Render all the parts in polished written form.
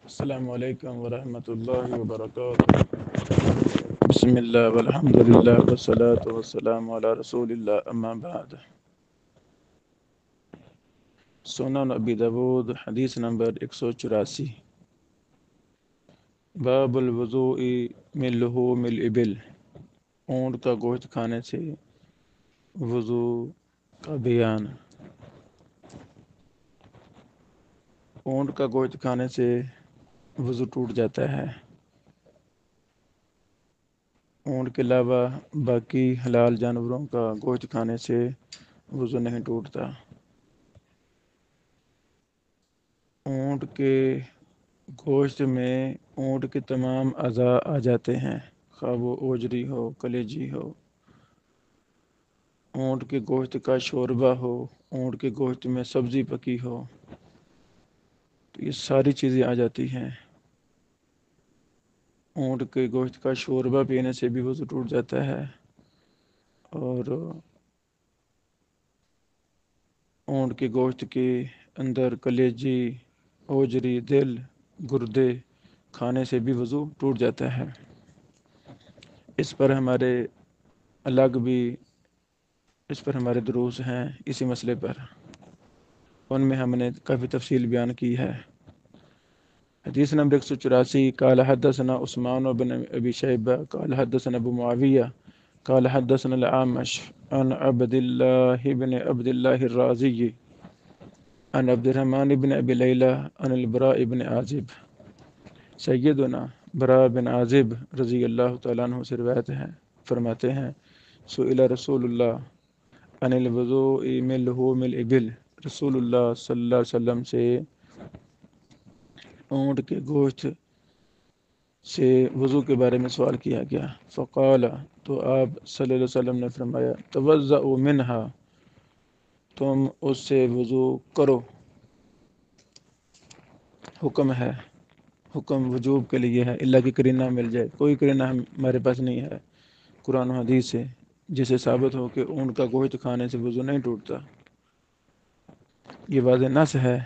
السلام علیکم ورحمۃ اللہ وبرکاتہ۔ بسم اللہ والحمد للہ والصلاة والسلام علی رسول اللہ، اما بعد۔ سنن ابی داود حدیث نمبر 184۔ باب الوضوء من لحوم الابل، اونٹ کا گوشت کھانے سے وضو کا بیان۔ اونٹ کا گوشت کھانے سے وضو ٹوٹ جاتا ہے۔ اونٹ کے علاوہ باقی حلال جانوروں کا گوشت کھانے سے وضو نہیں ٹوٹتا۔ اونٹ کے گوشت میں اونٹ کے تمام اعضاء آ جاتے ہیں، خواہ وہ اوجری ہو، کلیجی ہو، اونٹ کے گوشت کا شوربہ ہو، اونٹ کے گوشت میں سبزی پکی ہو، تو یہ ساری چیزیں آ جاتی ہیں۔ اونٹ کے گوشت کا شوربہ پینے سے بھی وضو ٹوٹ جاتا ہے، اور اونٹ کے گوشت کے اندر کلیجی، اوجری، دل، گردے کھانے سے بھی وضو ٹوٹ جاتا ہے۔ اس پر ہمارے دروس ہیں اسی مسئلے پر، ان میں ہم نے کافی تفصیل بیان کی ہے۔ حدیث نمبر 184، قال حدثنا عثمان بن ابی شیبہ قال حدثنا ابو معاویہ قال حدثنا الأعمش عن عبد الله بن عبد الله الرازي عن عبد الرحمن بن ابی لیلہ عن البراء بن عازب۔ سیدنا براء بن عازب رضی اللہ تعالیٰ عنہ سے روایت ہے، فرماتے ہیں سئل رسول اللہ عن الوضوء من لحوم الابل، رسول اللہ صلی اللہ علیہ وسلم سے اونٹ کے گوشت سے وضو کے بارے میں سوال کیا گیا۔ فقال، تو آپ صلی اللہ علیہ وسلم نے فرمایا توضؤوا منہا، تم اس سے وضو کرو۔ حکم ہے، حکم وجوب کے لیے ہے، اللہ کی قرینہ مل جائے۔ کوئی قرینہ ہمارے پاس نہیں ہے قرآن و حدیث سے جسے ثابت ہو کہ اونٹ کا گوشت کھانے سے وضو نہیں ٹوٹتا۔ یہ واضح نص ہے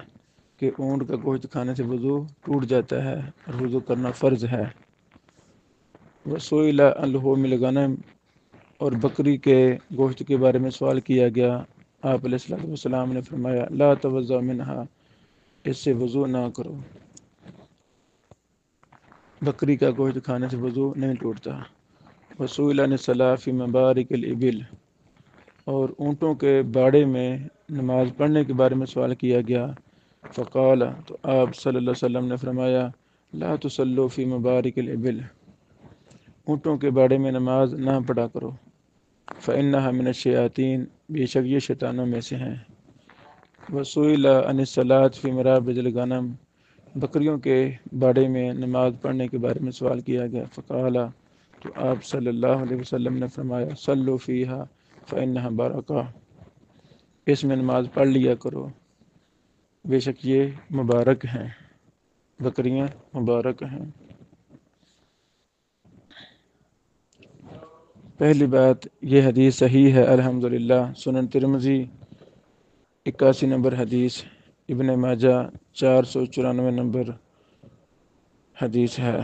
کہ اونٹ کا گوشت کھانے سے وضو ٹوٹ جاتا ہے اور وضو کرنا فرض ہے۔ وسئل عن لحوم الغنم، اور بکری کے گوشت کے بارے میں سوال کیا گیا۔ آپ علیہ السلام نے فرمایا لا توضؤ منہا، اس سے وضو نہ کرو۔ بکری کا گوشت کھانے سے وضو نہیں ٹوٹتا۔ وسئل عن الصلاۃ فی مبارک الابل، اور اونٹوں کے باڑے میں نماز پڑھنے کے بارے میں سوال کیا گیا۔ فقال، تو آپ صلی اللہ علیہ وسلم نے فرمایا لا تصلوا فی مبارک الابل، اونٹوں کے باڑے میں نماز نہ پڑھا کرو۔ فإنها من الشیاطین، بے شک یہ شیطانوں میں سے ہیں۔ وسئل عن الصلاۃ فی مرابض الغنم، بکریوں کے باڑے میں نماز پڑھنے کے بارے میں سوال کیا گیا۔ فقال، تو آپ صلی اللہ علیہ وسلم نے فرمایا صلوا فیہا فإنها برکہ، اس میں نماز پڑھ لیا کرو، بے شک یہ مبارک ہیں، بکریاں مبارک ہیں۔ پہلی بات، یہ حدیث صحیح ہے الحمدللہ۔ سنن ترمذی 81 نمبر حدیث، ابن ماجہ 494 نمبر حدیث ہے۔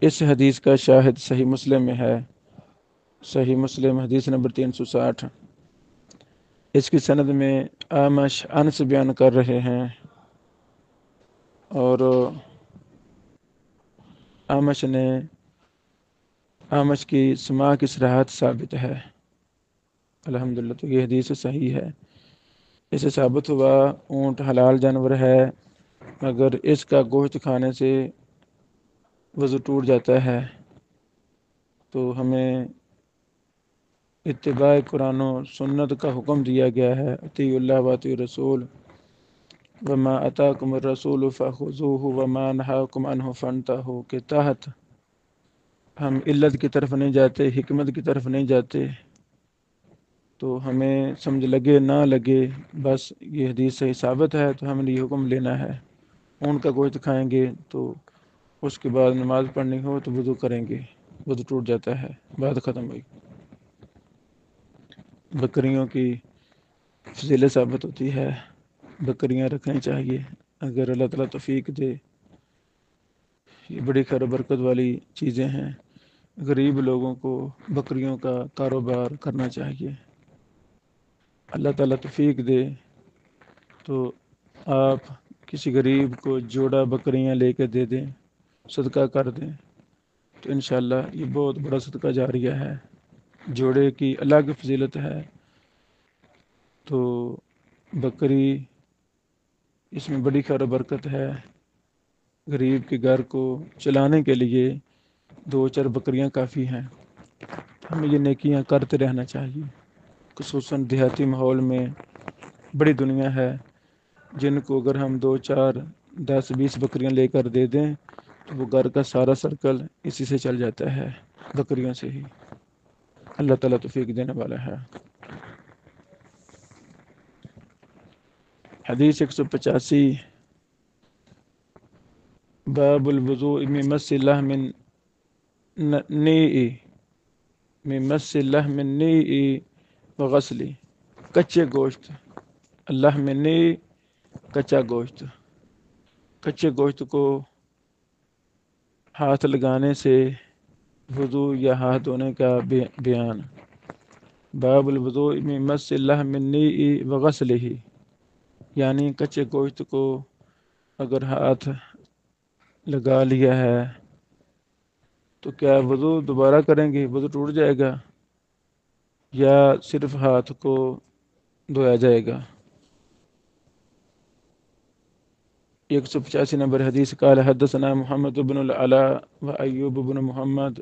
اس حدیث کا شاہد صحیح مسلم میں ہے، صحیح مسلم حدیث نمبر 360۔ اس کی سند میں اعمش انس بیان کر رہے ہیں، اور اعمش کی سماع کی صراحت ثابت ہے الحمدللہ۔ تو یہ حدیث صحیح ہے۔ اس سے ثابت ہوا اونٹ حلال جانور ہے، مگر اس کا گوشت کھانے سے وضو ٹوٹ جاتا ہے، تو ہمیں اتباع قرآن و سنت کا حکم دیا گیا ہے۔ اطیعوا اللہ و اطیعوا الرسول وما اتاکم الرسول فخذوہ وما نہاکم عنہ فانتہوا کے تحت ہم علت کی طرف نہیں جاتے، حکمت کی طرف نہیں جاتے، تو ہمیں سمجھ لگے نہ لگے، بس یہ حدیث صحیح ثابت ہے تو ہم نے یہ حکم لینا ہے۔ اونٹ کا گوشت کھائیں گے تو اس کے بعد نماز پڑھنی ہو تو وضو کریں گے، وضو ٹوٹ جاتا ہے، بات ختم ہوئی۔ بکریوں کی فضیلت ثابت ہوتی ہے، بکریاں رکھنی چاہیے اگر اللہ تعالیٰ توفیق دے۔ یہ بڑی خیر و برکت والی چیزیں ہیں۔ غریب لوگوں کو بکریوں کا کاروبار کرنا چاہیے۔ اللہ تعالیٰ توفیق دے تو آپ کسی غریب کو جوڑا بکریاں لے کے دے دیں، صدقہ کر دیں، تو انشاءاللہ یہ بہت بڑا صدقہ جاریہ ہے۔ جوڑے کی الگ فضیلت ہے، تو بکری اس میں بڑی خیر و برکت ہے۔ غریب کے گھر کو چلانے کے لیے 2-4 بکریاں کافی ہیں۔ ہمیں یہ نیکیاں کرتے رہنا چاہیے۔ خصوصاً دیہاتی ماحول میں بڑی دنیا ہے جن کو اگر ہم 2-4 10-20 بکریاں لے کر دے دیں تو وہ گھر کا سارا سرکل اسی سے چل جاتا ہے، بکریوں سے ہی۔ اللہ تعالیٰ توفیق دینے والا ہے۔ حدیث 185، باب الوضوء من مس لحم النیء من مس لحم النیء وغسلی۔ کچے گوشت، لحم النیء کچا گوشت، کچے گوشت کو ہاتھ لگانے سے وضو یا ہاتھ دھونے کا بیان۔ باب الوضوء من مس لحم النیء وغسلہ، یعنی کچے گوشت کو اگر ہاتھ لگا لیا ہے تو کیا وضو دوبارہ کریں گے، وضو ٹوٹ جائے گا، یا صرف ہاتھ کو دھویا جائے گا؟ 185 نمبر حدیث، قال حدثنا محمد بن العلاء و ایوب بن محمد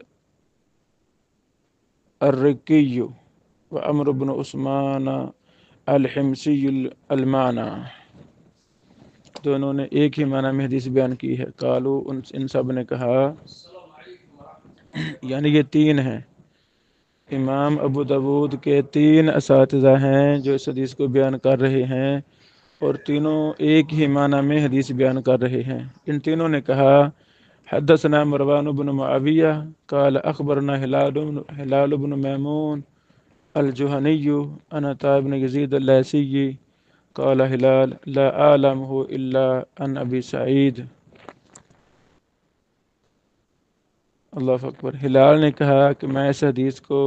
الرقی و عمرو بن عثمان الحمصی المعنى، دونوں نے ایک ہی معنی میں حدیث بیان کی ہے۔ قالو، ان سب نے کہا، یعنی یہ 3 ہیں، امام ابو داود کے 3 اساتذہ ہیں جو اس حدیث کو بیان کر رہے ہیں، اور تینوں ایک ہی معنی میں حدیث بیان کر رہے ہیں۔ ان تینوں نے کہا، حدثنا مروان بن معاویہ قال اخبرنا ہلال بن میمون الجہنی عن عطاء بن یزید اللیثی قال ہلال لا اعلمہ الا عن ابی سعید۔ اللہ اکبر۔ ہلال نے کہا کہ میں اس حدیث کو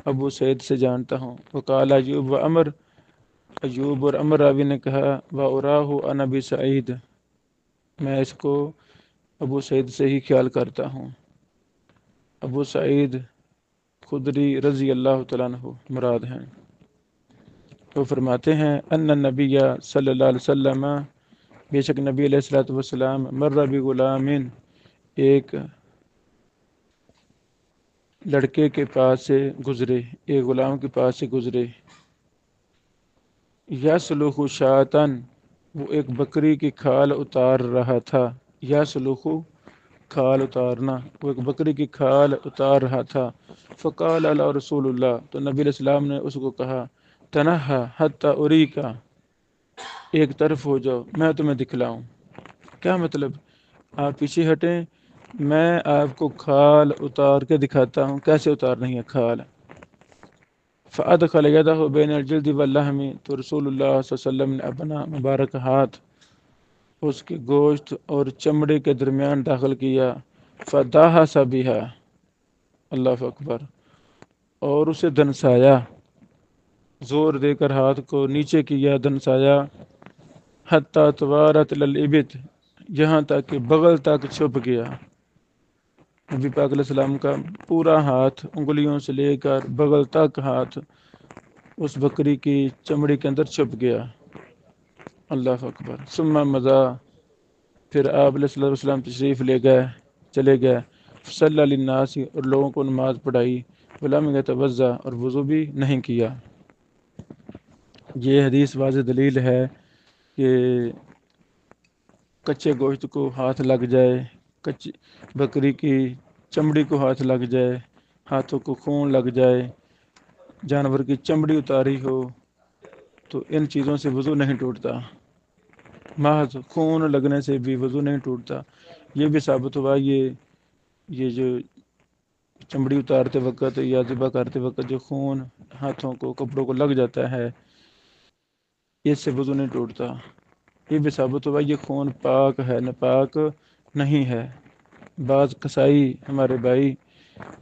ابو سعید سے جانتا ہوں۔ وقال ایوب و عمر، ایوب اور عمر راوی نے کہا، وَأُرَاهُ عَنْ أَبِي سعید، میں اس کو ابو سعید سے ہی خیال کرتا ہوں۔ ابو سعید خدری رضی اللہ تعالیٰ عنہ مراد ہیں۔ وہ فرماتے ہیں، ان النبی صلی اللہ علیہ وسلم، بے شک نبی علیہ السلام، مر بغلام، ایک لڑکے کے پاس سے گزرے، ایک غلام کے پاس سے گزرے، یسلخ شاطن، وہ ایک بکری کی کھال اتار رہا تھا۔ یسلخ کھال اتارنا، وہ ایک بکری کی کھال اتار رہا تھا۔ فقال علی رسول اللہ، تو نبی علیہ السلام نے اس کو کہا، تنہا حتی اریکا، ایک طرف ہو جاؤ میں تمہیں دکھلاؤں۔ کیا مطلب؟ آپ پیچھے ہٹیں، میں آپ کو کھال اتار کے دکھاتا ہوں کیسے اتارنی ہے کھال۔ فَأَدْخَلَ يَدَهُ بَيْنَ الْجِلْدِ وَاللَّحْمِ، تو رسول اللہ صلی اللہ علیہ وسلم نے اپنا مبارک ہاتھ اس کے گوشت اور چمڑے کے درمیان داخل کیا۔ فَدَاحَسَ بِهَا، اللہ اکبر، اور اسے دنسایا، زور دے کر ہاتھ کو نیچے کیا، دنسایا، حَتَّى طَوَارَتْ لِلْإِبِطِ، یہاں تک کہ بغل تک چھپ گیا۔ نبی پاک علیہ السلام کا پورا ہاتھ، انگلیوں سے لے کر بغل تک ہاتھ اس بکری کی چمڑی کے اندر چھپ گیا۔ اللہ اکبر۔ ثم مضى، پھر آپ علیہ الصلوۃ والسلام تشریف لے گئے، چلے گئے، صلی للناس، اور لوگوں کو نماز پڑھائی، ولم یتوضا، اور وضو بھی نہیں کیا۔ یہ حدیث واضح دلیل ہے کہ کچے گوشت کو ہاتھ لگ جائے، کچی بکری کی چمڑی کو ہاتھ لگ جائے، ہاتھوں کو خون لگ جائے، جانور کی چمڑی اتاری ہو، تو ان چیزوں سے وضو نہیں ٹوٹتا۔ محض خون لگنے سے بھی وضو نہیں ٹوٹتا۔ یہ بھی ثابت ہوا، یہ جو چمڑی اتارتے وقت یا ذبح کرتے وقت جو خون ہاتھوں کو کپڑوں کو لگ جاتا ہے، اس سے وضو نہیں ٹوٹتا۔ یہ بھی ثابت ہوا یہ خون پاک ہے، ناپاک نہیں ہے۔ بعض قصائی ہمارے بھائی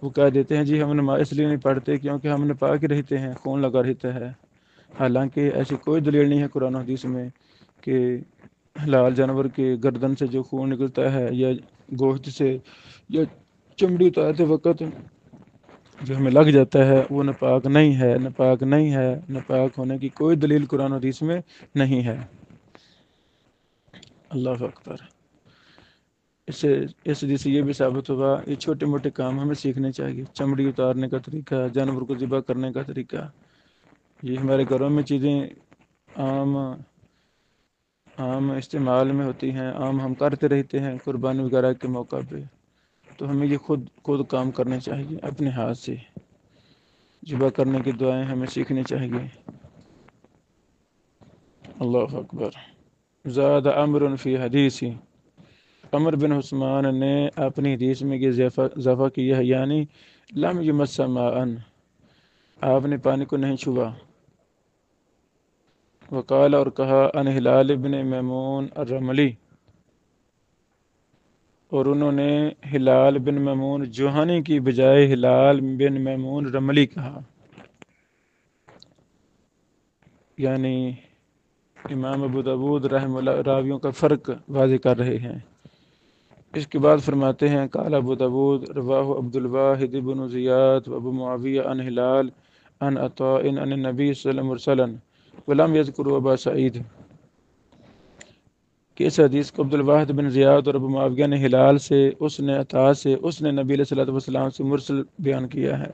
وہ کہہ دیتے ہیں جی ہم نماز اس لیے نہیں پڑھتے کیونکہ ہم نپاک ہی رہتے ہیں، خون لگا رہتا ہے. حالانکہ ایسی کوئی دلیل نہیں ہے قرآن و حدیث میں کہ حلال جانور کے گردن سے جو خون نکلتا ہے یا گوشت سے یا چمڑی اتارتے وقت جو ہمیں لگ جاتا ہے وہ ناپاک نہیں ہے، ناپاک نہیں ہے. ناپاک ہونے کی کوئی دلیل قرآن و حدیث میں نہیں ہے. اللہ اکبر. اس حدیث سے یہ بھی ثابت ہوگا یہ چھوٹے موٹے کام ہمیں سیکھنے چاہیے. چمڑی اتارنے کا طریقہ، جانور کو ذبح کرنے کا طریقہ، یہ ہمارے گھروں میں چیزیں عام استعمال میں ہوتی ہیں، عام ہم کرتے رہتے ہیں قربانی وغیرہ کے موقع پہ. تو ہمیں یہ خود کام کرنے چاہیے اپنے ہاتھ سے. ذبح کرنے کی دعائیں ہمیں سیکھنی چاہیے. اللہ اکبر. زاد عمر فی حدیثی، عمر بن عثمان نے اپنی حدیث میں یہ اضافہ کیا ہے، یعنی لم یمس ماء، آپ نے پانی کو نہیں چھوا. وقال، اور کہا، ان ہلال بن میمون الرملی، اور انہوں نے ہلال بن میمون جوہنی کی بجائے ہلال بن میمون رملی کہا. یعنی امام ابو داؤد رحمہ اللہ راویوں کا فرق واضح کر رہے ہیں. اس کے بعد فرماتے ہیں قال ابو داؤد رواہ عبد الواحد بن زیاد و ابو معاویہ عن ہلال عن عطاء عن النبی صلی اللہ علیہ وسلم مرسلا ولم یذکر ابا سعید، کہ اس حدیث کو عبد الواحد بن زیاد اور ابو معاویہ نے ہلال سے، اس نے عطاء سے، اس نے نبی علیہ الصلوۃ والسلام سے مرسل بیان کیا ہے.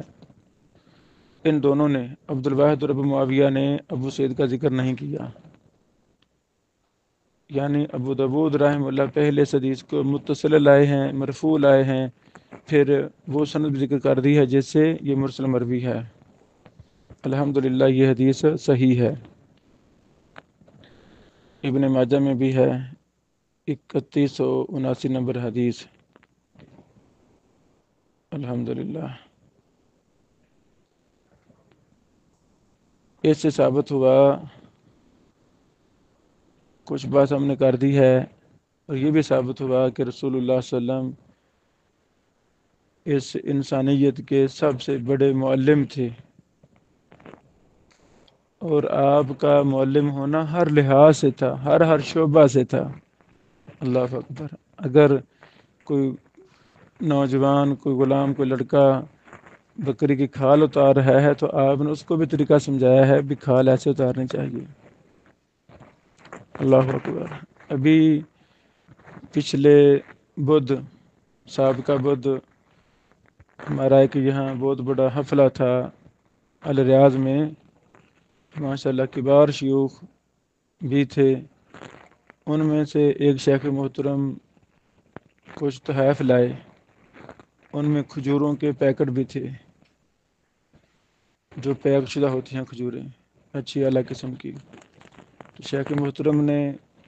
ان دونوں نے، عبد الواحد اور ابو معاویہ نے، ابو سعید کا ذکر نہیں کیا. یعنی ابو داؤد رحمہ اللہ پہلے اس حدیث کو متصل لائے ہیں، مرفوع لائے ہیں، پھر وہ سند ذکر کر دی ہے جس سے یہ مرسل مروی ہے. الحمدللہ یہ حدیث صحیح ہے. ابن ماجہ میں بھی ہے 3179 نمبر حدیث. الحمدللہ. اس سے ثابت ہوا، کچھ بات ہم نے کر دی ہے، اور یہ بھی ثابت ہوا کہ رسول اللہ صلی اللہ علیہ وسلم اس انسانیت کے سب سے بڑے معلم تھے، اور آپ کا معلم ہونا ہر لحاظ سے تھا، ہر شعبہ سے تھا. اللہ اکبر. اگر کوئی نوجوان، کوئی غلام، کوئی لڑکا بکری کی کھال اتار رہا ہے تو آپ نے اس کو بھی طریقہ سمجھایا ہے بھی کھال ایسے اتارنی چاہیے. اللہ اکبر. ابھی پچھلے بدھ، سابقہ بدھ، ہمارا ایک یہاں بہت بڑا حفلہ تھا الریاض میں، ماشاءاللہ کبار شیوخ بھی تھے. ان میں سے ایک شیخ محترم کچھ تحائف لائے، ان میں کھجوروں کے پیکٹ بھی تھے، جو پیک شدہ ہوتی ہیں کھجوریں اچھی اعلیٰ قسم کی. تو شیخ محترم نے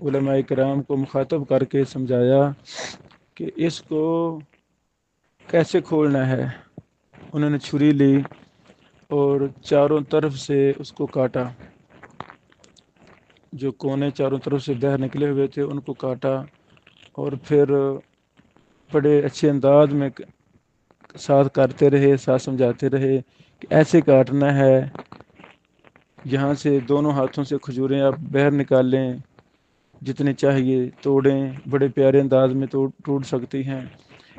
علماء کرام کو مخاطب کر کے سمجھایا کہ اس کو کیسے کھولنا ہے. انہوں نے چھری لی اور چاروں طرف سے اس کو کاٹا، جو کونے چاروں طرف سے باہر نکلے ہوئے تھے ان کو کاٹا، اور پھر بڑے اچھے انداز میں ساتھ کرتے رہے، ساتھ سمجھاتے رہے کہ ایسے کاٹنا ہے، یہاں سے دونوں ہاتھوں سے کھجوریں آپ باہر نکال لیں، جتنے چاہیے توڑیں، بڑے پیارے انداز میں ٹوٹ سکتی ہیں.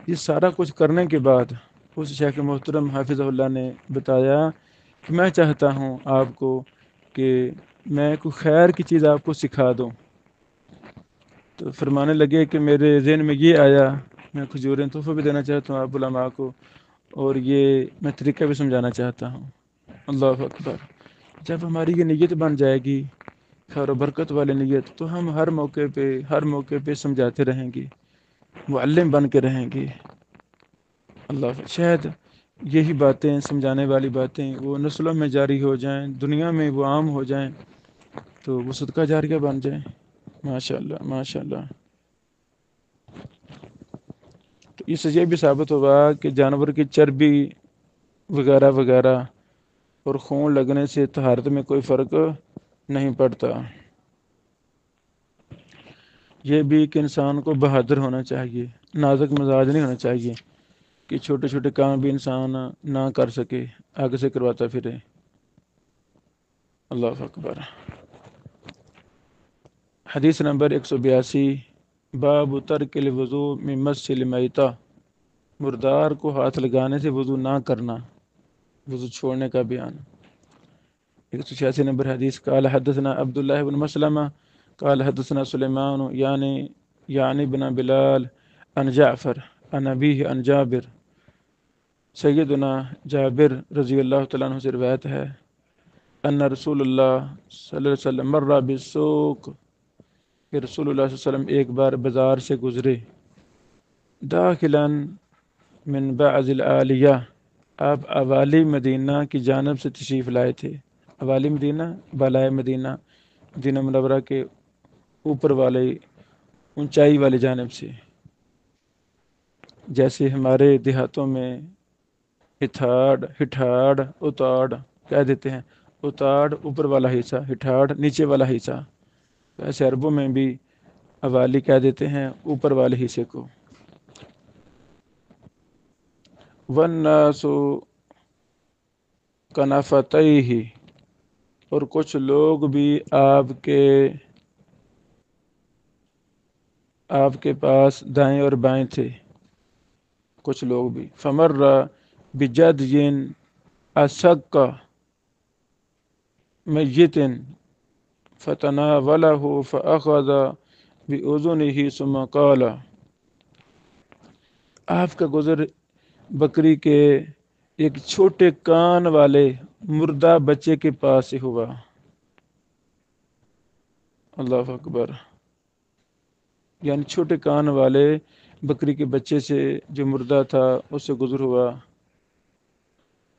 یہ سارا کچھ کرنے کے بعد اس شیخ محترم حافظہ اللہ نے بتایا کہ میں چاہتا ہوں آپ کو کہ میں کوئی خیر کی چیز آپ کو سکھا دوں. تو فرمانے لگے کہ میرے ذہن میں یہ آیا، میں کھجوریں تحفہ بھی دینا چاہتا ہوں آپ علماء کو، اور یہ میں طریقہ بھی سمجھانا چاہتا ہوں. اللہ اکبر. جب ہماری یہ نیت بن جائے گی، خیر و برکت والی نیت، تو ہم ہر موقع پہ سمجھاتے رہیں گے، معلم بن کے رہیں گے. اللہ شاید یہی باتیں، سمجھانے والی باتیں وہ نسلوں میں جاری ہو جائیں، دنیا میں وہ عام ہو جائیں، تو وہ صدقہ جاریہ بن جائیں. ماشاء اللہ ماشاء اللہ. تو اس سے یہ بھی ثابت ہوگا کہ جانور کی چربی وغیرہ وغیرہ اور خون لگنے سے طہارت میں کوئی فرق نہیں پڑتا. یہ بھی کہ انسان کو بہادر ہونا چاہیے، نازک مزاج نہیں ہونا چاہیے کہ چھوٹے چھوٹے کام بھی انسان نہ کر سکے، آگے سے کرواتا پھرے۔ اللہ اکبر۔ حدیث نمبر 182، باب ترک الوضوء من مس المیتہ، مردار کو ہاتھ لگانے سے وضو نہ کرنا، وضو چھوڑنے کا بیان۔ 186 نمبر حدیث، قال حدثنا عبداللہ بن مسلمہ قال حدثنا سلیمان یعنی بن بلال عن جعفر عن ابیہ عن جابر، سیدنا جابر رضی اللہ تعالیٰ عنہ سے روایت ہے، ان رسول اللہ صلی اللہ علیہ وسلم مر بالسوق، کہ رسول اللہ صلی اللہ علیہ وسلم ایک بار بازار سے گزرے، داخلا من بعض العالیہ، آپ اوالی مدینہ کی جانب سے تشریف لائے تھے۔ اوالی مدینہ، بالائے مدینہ، مدینہ منورہ کے اوپر والے اونچائی والی جانب سے، جیسے ہمارے دیہاتوں میں ہٹھاڑ اتاڑ کہہ دیتے ہیں، اتاڑ اوپر والا حصہ، ہٹھاڑ نیچے والا حصہ، ایسے عربوں میں بھی اوالی کہہ دیتے ہیں اوپر والے حصے کو۔ والناس کنفتیہ، اور کچھ لوگ بھی آپ کے پاس دائیں اور بائیں تھے، کچھ لوگ بھی۔ فمر بجدی اشق میت فتناولہ فاخذ باذنہ ثم قال، آپ کا گزر بکری کے ایک چھوٹے کان والے مردہ بچے کے پاس سے ہوا۔ اللہ اکبر۔ یعنی چھوٹے کان والے بکری کے بچے سے جو مردہ تھا اس سے گزر ہوا،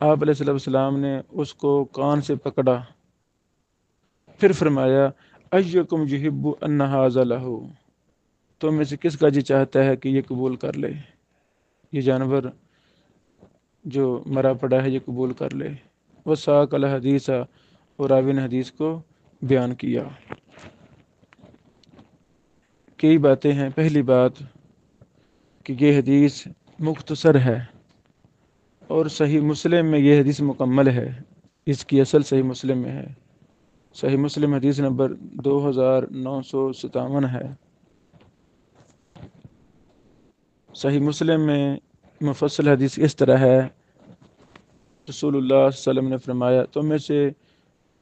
آپ علیہ السلام نے اس کو کان سے پکڑا، پھر فرمایا ایکم یحب ان ھذا لہ، تم میں سے کس کا جی چاہتا ہے کہ یہ قبول کر لے، یہ جانور جو مرا پڑا ہے یہ قبول کر لے۔ وساق الحدیث، اور راوی نے حدیث کو بیان کیا۔ کئی باتیں ہیں۔ پہلی بات کہ یہ حدیث مختصر ہے، اور صحیح مسلم میں یہ حدیث مکمل ہے، اس کی اصل صحیح مسلم میں ہے۔ صحیح مسلم حدیث نمبر 2957 ہے۔ صحیح مسلم میں مفصل حدیث اس طرح ہے، رسول اللہ صلی اللہ علیہ وسلم نے فرمایا، تم میں سے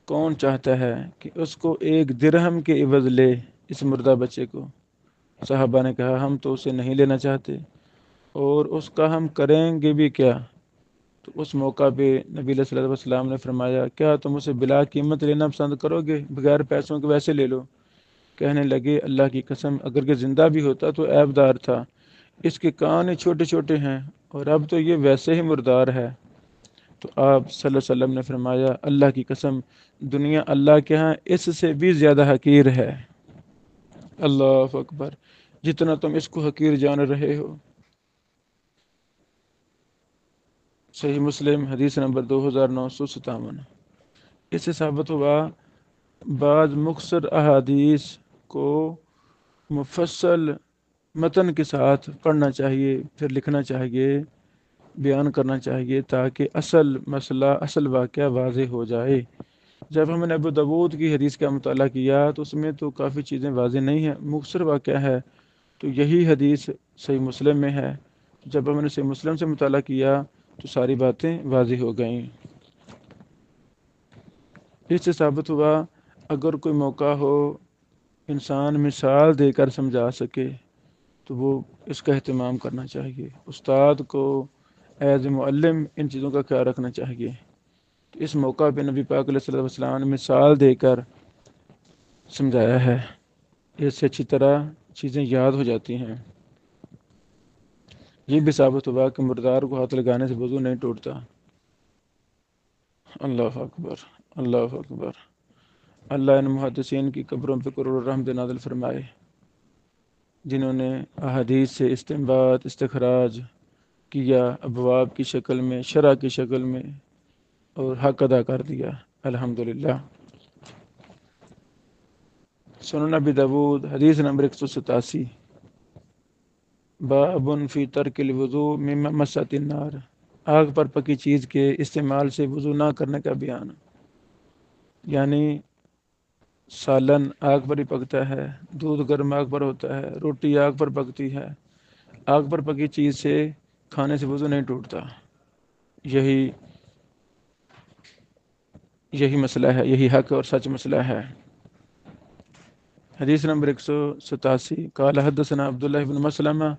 کون چاہتا ہے کہ اس کو 1 درہم کے عوض لے، اس مردہ بچے کو؟ صحابہ نے کہا ہم تو اسے نہیں لینا چاہتے، اور اس کا ہم کریں گے بھی کیا؟ تو اس موقع پہ نبی علیہ الصلوۃ والسلام نے فرمایا، کیا تم اسے بلا قیمت لینا پسند کرو گے؟ بغیر پیسوں کے ویسے لے لو۔ کہنے لگے اللہ کی قسم، اگر کہ زندہ بھی ہوتا تو عیب دار تھا، اس کے کان ہی چھوٹے چھوٹے ہیں، اور اب تو یہ ویسے ہی مردار ہے۔ تو آپ صلی اللہ علیہ وسلم نے فرمایا، اللہ کی قسم، دنیا اللہ کے ہاں اس سے بھی زیادہ حقیر ہے۔ اللہ اکبر، جتنا تم اس کو حقیر جان رہے ہو۔ صحیح مسلم حدیث نمبر 2957۔ اس سے ثابت ہوا بعض مختصر احادیث کو مفصل متن کے ساتھ پڑھنا چاہیے، پھر لکھنا چاہیے، بیان کرنا چاہیے، تاکہ اصل مسئلہ، اصل واقعہ واضح ہو جائے۔ جب ہم نے ابو داؤد کی حدیث کا مطالعہ کیا تو اس میں تو کافی چیزیں واضح نہیں ہیں، مختصر واقعہ ہے، تو یہی حدیث صحیح مسلم میں ہے۔ جب ہم نے صحیح مسلم سے مطالعہ کیا تو ساری باتیں واضح ہو گئیں۔ اس سے ثابت ہوا اگر کوئی موقع ہو انسان مثال دے کر سمجھا سکے تو وہ اس کا اہتمام کرنا چاہیے، استاد کو ایز معلم ان چیزوں کا خیال رکھنا چاہیے۔ تو اس موقع پہ نبی پاک علیہ الصلوۃ والسلام نے مثال دے کر سمجھایا ہے، اس سے اچھی طرح چیزیں یاد ہو جاتی ہیں۔ یہ بھی ثابت ہوا کہ مردار کو ہاتھ لگانے سے وضو نہیں ٹوٹتا۔ اللہ اکبر، اللہ اکبر۔ اللہ ان محدثین کی قبروں پہ کروڑ رحمت نازل فرمائے، جنہوں نے احادیث سے استنباط، استخراج کیا، ابواب کی شکل میں، شرح کی شکل میں، اور حق ادا کر دیا۔ الحمدللہ۔ سنن ابی داؤد حدیث نمبر 187، باب فی ترک الوضوء مما مست النار، آگ پر پکی چیز کے استعمال سے وضو نہ کرنے کا بیان۔ یعنی سالن آگ پر ہی پکتا ہے، دودھ گرم آگ پر ہوتا ہے، روٹی آگ پر پکتی ہے، آگ پر پکی چیز سے کھانے سے وضو نہیں ٹوٹتا۔ یہی مسئلہ ہے، یہی حق اور سچ مسئلہ ہے۔ حدیث نمبر 187، قال حدثنا عبداللہ بن مسلمہ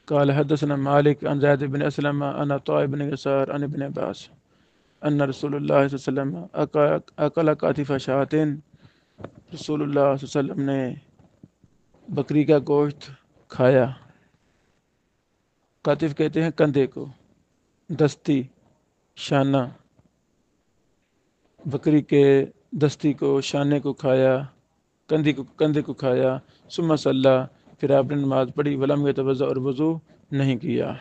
قال حدثنا مالک عن زید بن اسلم عن عطاء بن یسار عن ابن عباس ان رسول اللہ صلی اللہ علیہ وسلم اکل کاتف شاۃ، رسول اللہ صلی اللہ علیہ وسلم نے بکری کا گوشت کھایا۔ کاتف کہتے ہیں کندھے کو، دستی، شانہ، بکری کے دستی کو، شانے کو کھایا، کندھے کو کھایا۔ ثم صلی، پھر آپ نے نماز پڑھی، ولم یتوضأ، اور وضو نہیں کیا۔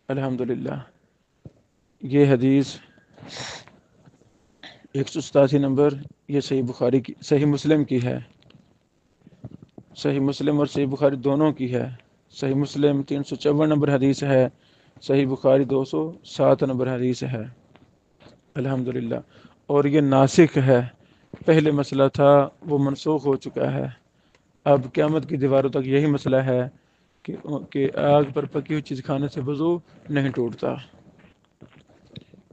الحمدللہ۔ یہ حدیث 187 نمبر، یہ صحیح مسلم کی ہے۔ صحیح مسلم اور صحیح بخاری دونوں کی ہے۔ صحیح مسلم 354 نمبر حدیث ہے، صحیح بخاری 207 نمبر حدیث ہے۔ الحمدللہ۔ اور یہ ناسخ ہے، پہلے مسئلہ تھا وہ منسوخ ہو چکا ہے۔ اب قیامت کی دیواروں تک یہی مسئلہ ہے کہ آگ پر پکی ہوئی چیز کھانے سے وضو نہیں ٹوٹتا۔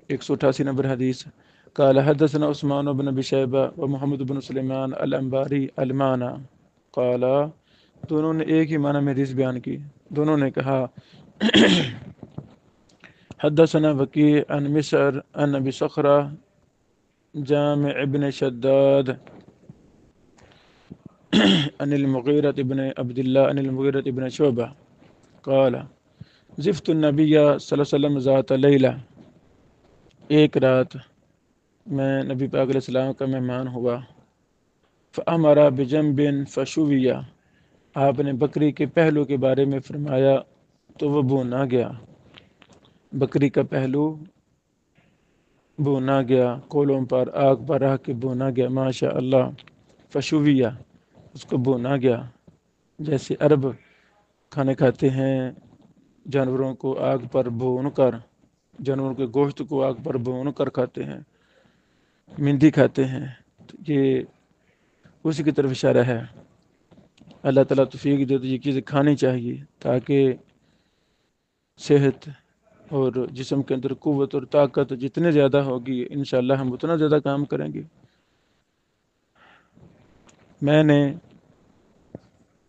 188 نمبر حدیث، قال حدثنا عثمان بن ابی شیبہ و محمد بن سلیمان الانباری المعنى، قال، دونوں نے ایک ہی معنی میں حدیث بیان کی، دونوں نے کہا حدثنا وکیع عن مسعر عن ابی صخرہ جامع ابن شداد عن المغیرة ابن عبداللہ عن المغیرة ابن شعبہ قال زفت النبی صلی اللہ علیہ وسلم ذات لیلہ، ایک رات میں نبی پاک علیہ السلام کا مہمان ہوا۔ فأمر بجنب فشویہ، آپ نے بکری کے پہلو کے بارے میں فرمایا تو وہ بونا گیا، بکری کا پہلو بونا گیا، کولوں پر آگ پر رکھ کے بونا گیا، ماشاء اللہ۔ فشویہ، اس کو بونا گیا، جیسے عرب کھانے کھاتے ہیں، جانوروں کو آگ پر بھون کر، جانوروں کے گوشت کو آگ پر بھون کر کھاتے ہیں، مندی کھاتے ہیں، تو یہ اسی کی طرف اشارہ ہے۔ اللہ تعالیٰ توفیق دے تو یہ چیزیں کھانی چاہیے تاکہ صحت اور جسم کے اندر قوت اور طاقت جتنے زیادہ ہوگی انشاءاللہ ہم اتنا زیادہ کام کریں گے۔ میں نے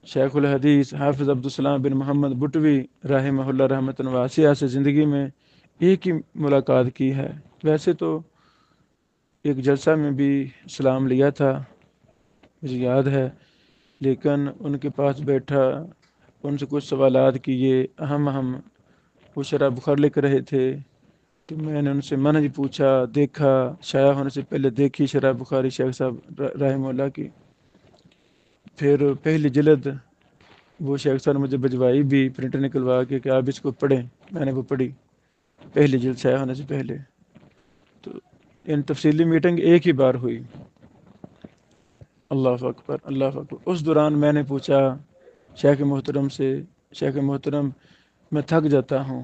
شیخ الحدیث حافظ عبدالسلام بن محمد بٹوی رحمہ اللہ رحمۃ واسعہ سے زندگی میں ایک ہی ملاقات کی ہے۔ ویسے تو ایک جلسہ میں بھی سلام لیا تھا، مجھے یاد ہے، لیکن ان کے پاس بیٹھا، ان سے کچھ سوالات کیے، اہم وہ شرح بخاری لکھ رہے تھے، تو میں نے ان سے منہج پوچھا، دیکھا، شائع ہونے سے پہلے دیکھی شرح بخاری شیخ صاحب رحمہ اللہ کی، پھر پہلی جلد وہ شیخ صاحب نے مجھے بھجوائی بھی، پرنٹ نکلوا کے کہ آپ اس کو پڑھیں، میں نے وہ پڑھی پہلی جلد شائع ہونے سے پہلے۔ تو ان تفصیلی میٹنگ ایک ہی بار ہوئی۔ اللہ اکبر، اللہ اکبر۔ اس دوران میں نے پوچھا شیخ محترم سے، شیخ محترم میں تھک جاتا ہوں،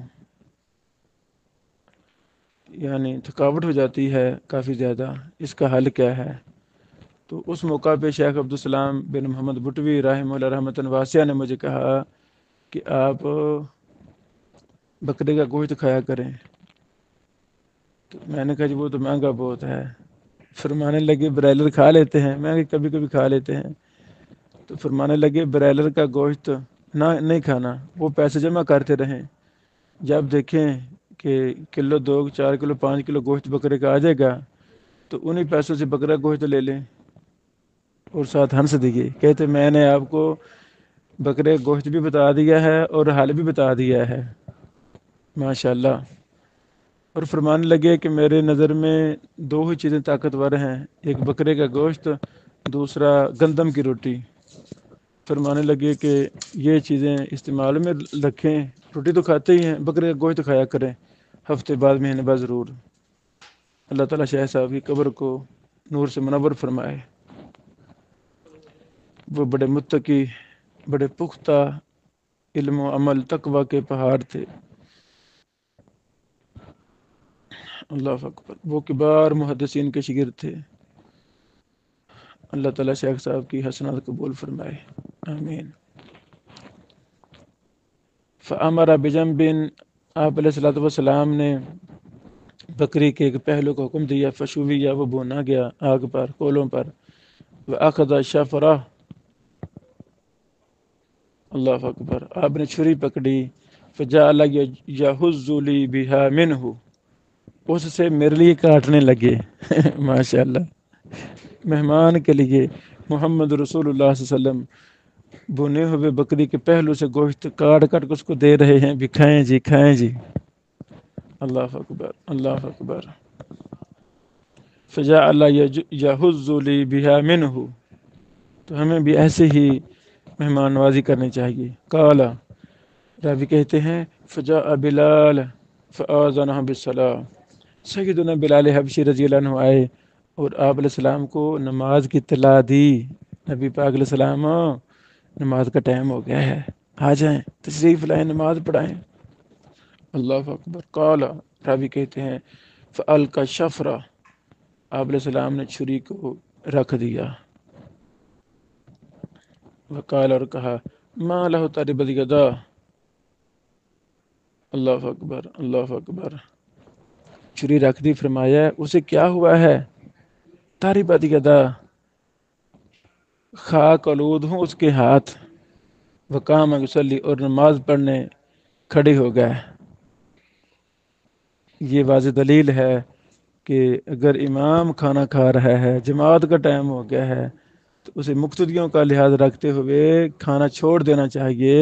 یعنی تھکاوٹ ہو جاتی ہے کافی زیادہ، اس کا حل کیا ہے؟ تو اس موقع پہ شیخ عبدالسلام بن محمد بٹوی رحمہ اللہ رحمۃ واسعہ نے مجھے کہا کہ آپ بکرے کا گوشت کھایا کریں۔ تو میں نے کہا جی وہ تو مہنگا بہت ہے۔ فرمانے لگے برائلر کھا لیتے ہیں، میں کبھی کبھی کھا لیتے ہیں۔ تو فرمانے لگے برائلر کا گوشت نہیں کھانا، وہ پیسے جمع کرتے رہیں، جب دیکھیں کہ کلو 2 4 کلو 5 کلو گوشت بکرے کا آ جائے گا تو انہی پیسوں سے بکرا گوشت لے لیں۔ اور ساتھ ہنس دیے، کہتے میں نے آپ کو بکرے گوشت بھی بتا دیا ہے اور حل بھی بتا دیا ہے، ماشاءاللہ۔ اور فرمانے لگے کہ میرے نظر میں 2 ہی چیزیں طاقتور ہیں، ایک بکرے کا گوشت، دوسرا گندم کی روٹی۔ فرمانے لگے کہ یہ چیزیں استعمال میں رکھیں، روٹی تو کھاتے ہی ہیں، بکرے کا گوشت کھایا کریں ہفتے بعد، مہینے بعد ضرور۔ اللہ تعالیٰ شیخ صاحب کی قبر کو نور سے منور فرمائے۔ وہ بڑے متقی، بڑے پختہ علم و عمل تقوی کے پہاڑ تھے۔ اللہ اکبر، وہ کبار محدثین کے شاگرد تھے۔ اللہ تعالیٰ شیخ صاحب کی حسنات قبول فرمائے، آمین۔ فَأَمَرَ بِجَنْبٍ، آپ علیہ الصلوٰۃ والسلام نے بکری کے ایک پہلو کو حکم دیا، فشویہ، وہ بونا گیا آگ پر، کولوں پر، وَأَخَذَ شَفْرَہ، اللہ اکبر، آپ نے چھری پکڑی، فَجَعَلَ يَهُزُّ لِي بِهَا مِنْهُ، اس سے میرے لیے کاٹنے لگے ماشاءاللہ، مہمان کے لیے محمد رسول اللہ صلی اللہ علیہ وسلم بنے ہوئے بکری کے پہلو سے گوشت کاٹ کر اس کو دے رہے ہیں، بھی کھائیں جی کھائیں جی۔ اللہ اکبر، اللہ اکبر۔ فجعل یحز لی بها منہ، تو ہمیں بھی ایسے ہی مہمان نوازی کرنی چاہیے۔ قال، راوی کہتے ہیں فجاء بلال فآذنہ بالصلاۃ، سیدنا بلال حبشی رضی اللہ عنہ آئے اور آپ علیہ السلام کو نماز کی اطلاع دی۔ نبی پاک علیہ السلام، نماز کا ٹائم ہو گیا ہے، آ جائیں، تشریف لائیں، نماز پڑھائیں۔ اللہ اکبر۔ قال، راوی کہتے ہیں فألقى الشفرہ، آپ علیہ السلام نے چھری کو رکھ دیا۔ وقال، اور کہا ما لہ تربت یدا، اللہ اکبر، اللہ اکبر، چھری رکھ دی، فرمایا اسے کیا ہوا ہے؟ تربت یدا، خاک آلود ہوں اس کے ہاتھ، وقام یصلی، اور نماز پڑھنے کھڑے ہو گئے۔ یہ واضح دلیل ہے کہ اگر امام کھانا کھا رہا ہے، جماعت کا ٹائم ہو گیا ہے، تو اسے مقتدیوں کا لحاظ رکھتے ہوئے کھانا چھوڑ دینا چاہیے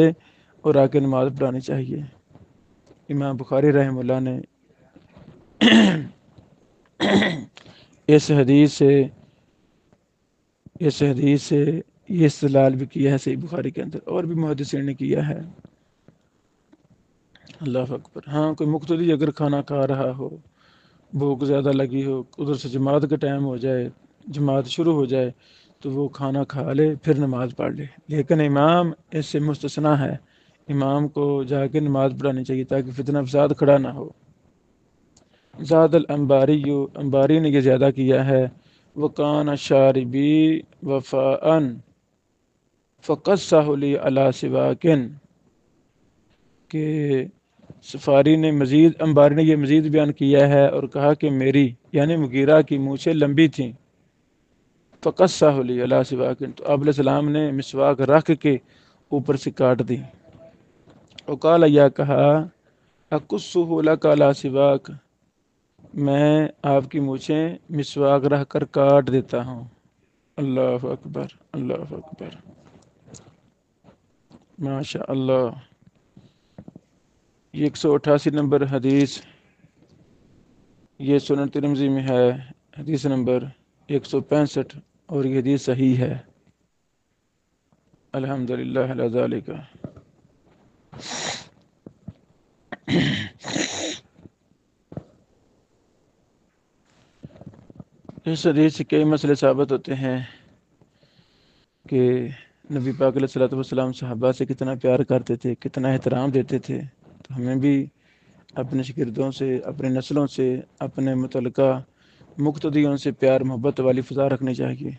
اور آ کے نماز پڑھانی چاہیے۔ امام بخاری رحمہ اللہ نے اس حدیث سے یہ استدلال بھی کیا ہے صحیح بخاری کے اندر، اور بھی محدثین نے کیا ہے۔ اللہ اکبر۔ ہاں، کوئی مقتدی اگر کھانا کھا رہا ہو، بھوک زیادہ لگی ہو، ادھر سے جماعت کا ٹائم ہو جائے، جماعت شروع ہو جائے، تو وہ کھانا کھا لے پھر نماز پڑھ لے، لیکن امام اس سے مستثنیٰ ہے۔ امام کو جا کے نماز پڑھانی چاہیے تاکہ فتنہ فساد کھڑا نہ ہو۔ زاد الانباری، انباری نے یہ زیادہ کیا ہے، وکان شاربی وفاء فقصہ لی علی سواکن، کہ سفاری نے مزید، انباری نے یہ مزید بیان کیا ہے اور کہا کہ میری یعنی مغیرہ کی مونچھیں لمبی تھیں، فقصہ لی علی سواکن، تو آپ علیہ السلام نے مسواک رکھ کے اوپر سے کاٹ دی۔ وقال، یا کہا اقصہ لک علی سواک، میں آپ کی مونچھیں مسواک رکھ کر کاٹ دیتا ہوں۔ اللہ اکبر، اللہ اکبر، ماشاء اللہ۔ یہ 188 نمبر حدیث، یہ سنن ترمذی میں ہے، حدیث نمبر 165، اور یہ حدیث صحیح ہے، الحمدللہ علی ذالک۔ اس حدیث سے کئی مسئلے ثابت ہوتے ہیں کہ نبی پاک علیہ الصلوۃ والسلام صحابہ سے کتنا پیار کرتے تھے، کتنا احترام دیتے تھے۔ تو ہمیں بھی اپنے شاگردوں سے، اپنے نسلوں سے، اپنے متعلقہ مقتدیوں سے پیار محبت والی فضا رکھنی چاہیے۔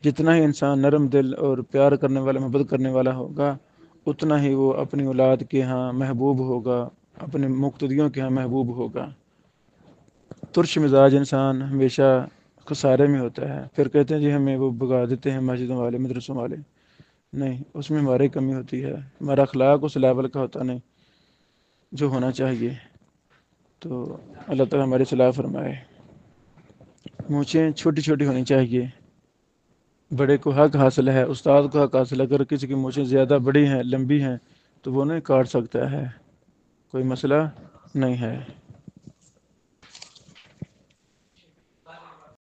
جتنا ہی انسان نرم دل اور پیار کرنے والا، محبت کرنے والا ہوگا، اتنا ہی وہ اپنی اولاد کے ہاں محبوب ہوگا، اپنے مقتدیوں کے ہاں محبوب ہوگا۔ ترش مزاج انسان ہمیشہ خسارے میں ہوتا ہے، پھر کہتے ہیں جی ہمیں وہ بھگا دیتے ہیں مسجدوں والے، مدرسوں والے۔ نہیں، اس میں ہماری کمی ہوتی ہے، ہمارا اخلاق اس لیول کا ہوتا نہیں جو ہونا چاہیے۔ تو اللہ تعالیٰ ہماری صلاح فرمائے۔ مونچھیں چھوٹی چھوٹی ہونی چاہیے، بڑے کو حق حاصل ہے، استاد کو حق حاصل ہے، اگر کسی کی مونچھیں زیادہ بڑی ہیں، لمبی ہیں، تو وہ نہیں کاٹ سکتا ہے، کوئی مسئلہ نہیں ہے۔